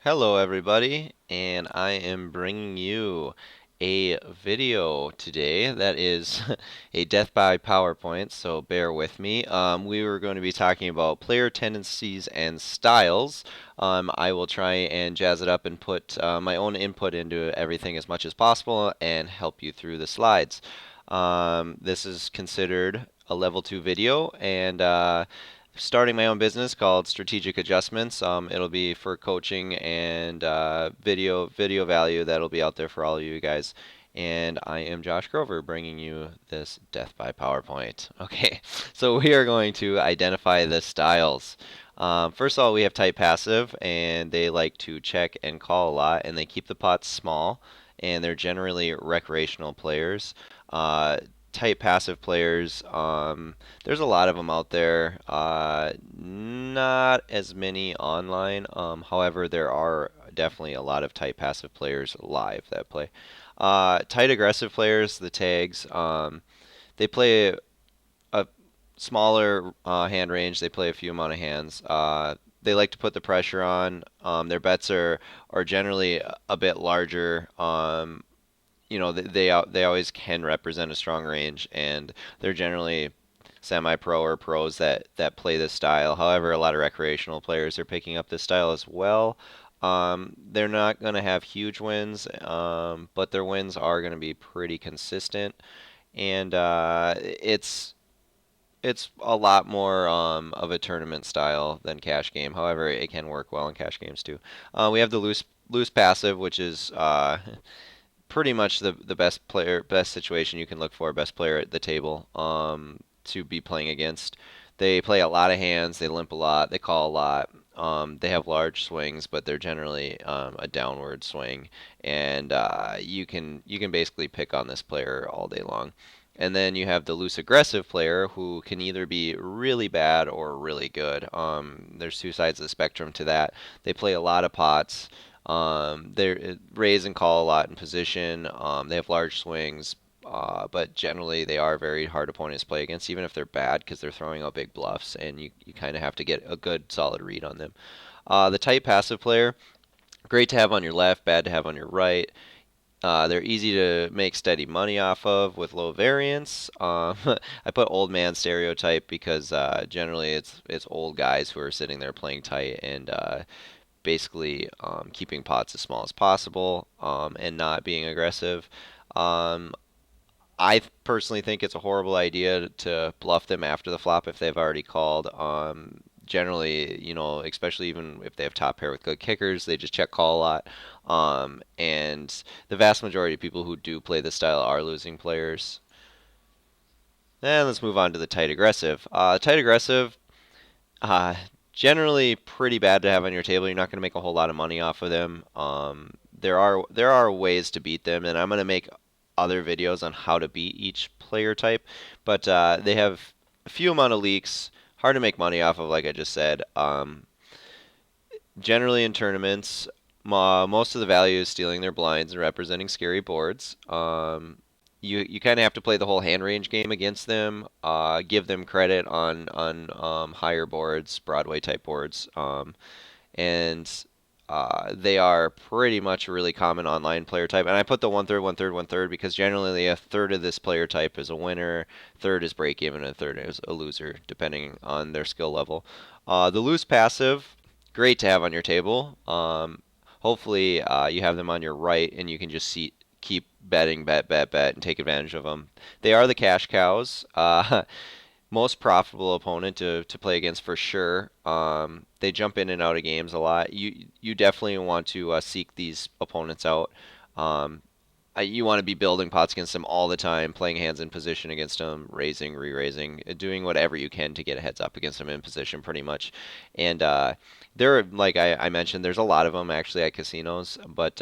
Hello, everybody, and I am bringing you a video today that is a death by PowerPoint, so bear with me. We were going to be talking about player tendencies and styles. I will try and jazz it up and put my own input into everything as much as possible and help you through the slides. This is considered a level 2 video, and starting my own business called Strategic Adjustments. It'll be for coaching and video value that'll be out there for all of you guys. And I am Josh Grover bringing you this Death by PowerPoint. Okay, so we are going to identify the styles. First of all, we have type passive, and they like to check and call a lot, and they keep the pots small, and they're generally recreational players. Type passive players, there's a lot of them out there. Not as many online. However, there are definitely a lot of type passive players live that play. Tight aggressive players, the tags, they play a smaller hand range. They play a few amount of hands. They like to put the pressure on. Their bets are generally a bit larger. They always can represent a strong range, and they're generally semi-pro or pros that play this style. However, a lot of recreational players are picking up this style as well. They're not going to have huge wins, but their wins are going to be pretty consistent, and it's a lot more of a tournament style than cash game. However, it can work well in cash games too. We have the loose passive, which is pretty much the best situation you can look for, best player at the table to be playing against. They play a lot of hands, they limp a lot, they call a lot. They have large swings, but they're generally a downward swing, and you can basically pick on this player all day long. And then you have the loose aggressive player who can either be really bad or really good. There's two sides of the spectrum to that. They play a lot of pots. They raise and call a lot in position. They have large swings, but generally they are very hard opponents to play against, even if they're bad, because they're throwing out big bluffs, and you kind of have to get a good solid read on them. The tight passive player, great to have on your left, bad to have on your right. They're easy to make steady money off of with low variance. I put old man stereotype because generally it's old guys who are sitting there playing tight and basically keeping pots as small as possible and not being aggressive. Um, I personally think it's a horrible idea to bluff them after the flop if they've already called. Generally, especially even if they have top pair with good kickers, they just check call a lot. And the vast majority of people who do play this style are losing players. And let's move on to the tight aggressive. Tight aggressive, uh, generally pretty bad to have on your table. You're not going to make a whole lot of money off of them. There are ways to beat them, and I'm going to make other videos on how to beat each player type. But they have a few amount of leaks, hard to make money off of, like I just said. Generally in tournaments, most of the value is stealing their blinds and representing scary boards. You kind of have to play the whole hand range game against them. Give them credit on higher boards, Broadway type boards, and they are pretty much a really common online player type. And I put the one third, one third, one third because generally a third of this player type is a winner, third is break even, and a third is a loser, depending on their skill level. The loose passive, great to have on your table. Hopefully you have them on your right and you can just keep betting, bet, and take advantage of them. They are the cash cows. Most profitable opponent to play against for sure. They jump in and out of games a lot. You definitely want to seek these opponents out. Um, you want to be building pots against them all the time, playing hands in position against them, raising, re-raising, doing whatever you can to get a heads up against them in position, pretty much. And there, like I mentioned, there's a lot of them actually at casinos, but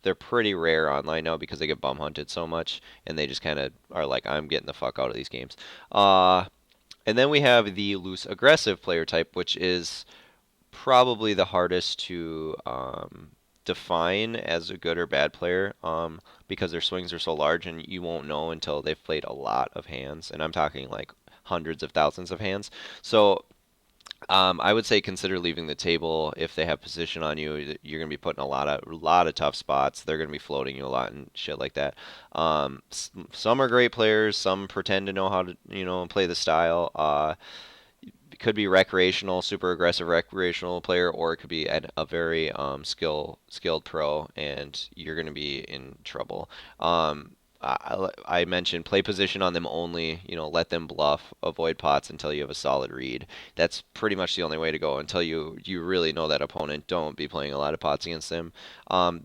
they're pretty rare online now because they get bum hunted so much, and they just kind of are like, I'm getting the fuck out of these games. Uh, and then we have the loose aggressive player type, which is probably the hardest to define as a good or bad player because their swings are so large and you won't know until they've played a lot of hands. And I'm talking like hundreds of thousands of hands. So I would say consider leaving the table if they have position on you. You're gonna be put in a lot of tough spots. They're gonna be floating you a lot and shit like that. Some are great players. Some pretend to know how to play the style. It could be recreational, super aggressive recreational player, or it could be a very skilled pro, and you're going to be in trouble. I mentioned play position on them only. Let them bluff, avoid pots until you have a solid read. That's pretty much the only way to go until you really know that opponent. Don't be playing a lot of pots against them.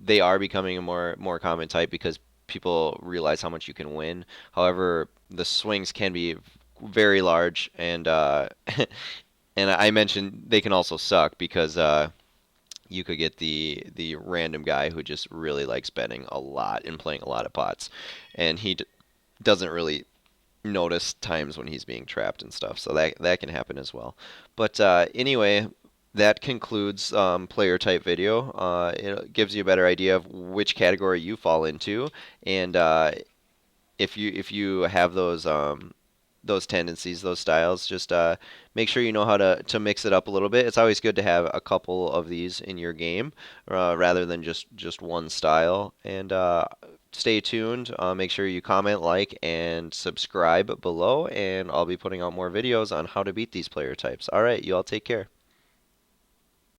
They are becoming a more common type because people realize how much you can win. However, the swings can be very large, and and I mentioned they can also suck because you could get the random guy who just really likes betting a lot and playing a lot of pots, and doesn't really notice times when he's being trapped and stuff. So that can happen as well. But anyway, that concludes player type video. It gives you a better idea of which category you fall into, and if you have those tendencies, those styles, just make sure you know how to mix it up a little bit. It's always good to have a couple of these in your game rather than just one style. And stay tuned. Make sure you comment, like, and subscribe below, and I'll be putting out more videos on how to beat these player types. All right, you all take care.